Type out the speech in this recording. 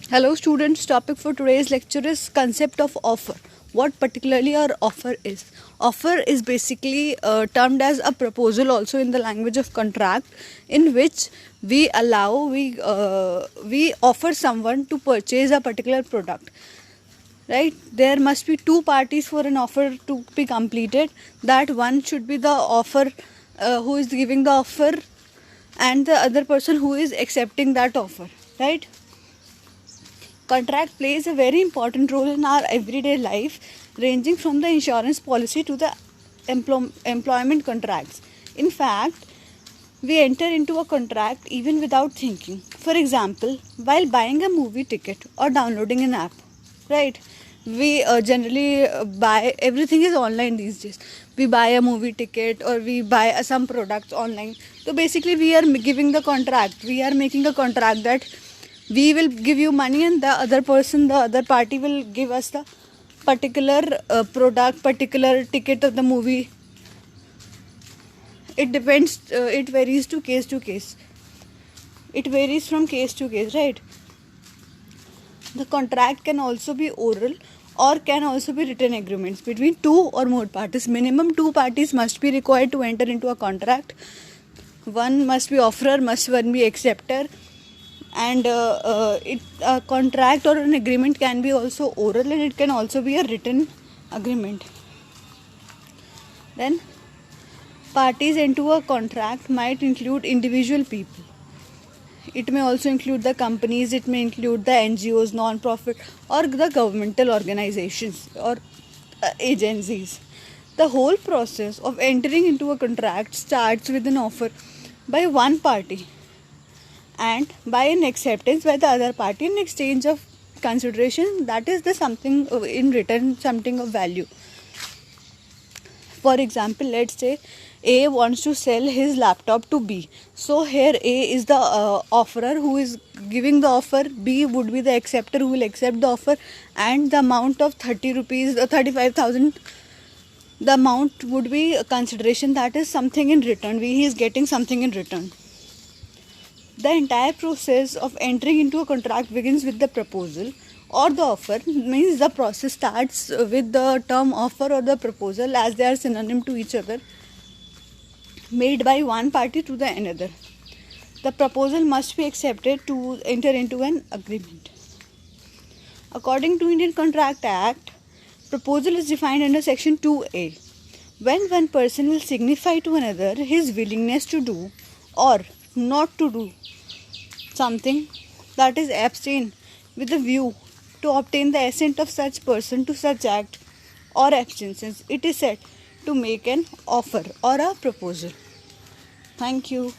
Hello students, topic for today's lecture is concept of offer. What particularly our offer is? Offer is basically termed as a proposal also in the language of contract, in which we offer someone to purchase a particular product. Right? There must be two parties for an offer to be completed. That one should be the offer who is giving the offer, and the other person who is accepting that offer. Right? Contract plays a very important role in our everyday life, ranging from the insurance policy to the employment contracts. In fact, we enter into a contract even without thinking. For example, while buying a movie ticket or downloading an app, right? We generally buy, everything is online these days. We buy a movie ticket or we buy some products online. So basically, we are giving the contract. We are making a contract that we will give you money, and the other party will give us the particular product, particular ticket of the movie. It depends, it varies to case. It varies from case to case, right? The contract can also be oral or can also be written agreements between two or more parties. Minimum two parties must be required to enter into a contract. One must be offerer, one be acceptor, and a contract or an agreement can be also oral, and it can also be a written agreement. Then parties into a contract might include individual people. It may also include the companies, it may include the NGOs, non-profit, or the governmental organizations or agencies. The whole process of entering into a contract starts with an offer by one party and by an acceptance by the other party in exchange of consideration, that is the something in return, something of value. For example, let's say A wants to sell his laptop to B. So here A is the offerer who is giving the offer. B would be the acceptor who will accept the offer, and the amount of 30 rupees, 35,000, the amount would be a consideration, that is something in return. He is getting something in return. The entire process of entering into a contract begins with the proposal or the offer. Means the process starts with the term offer or the proposal, as they are synonym to each other, made by one party to the another. The proposal must be accepted to enter into an agreement. According to Indian Contract Act, proposal is defined under section 2A. When one person will signify to another his willingness to do or not to do something, that is abstain, with a view to obtain the assent of such person to such act or abstinence, it is said to make an offer or a proposal. Thank you.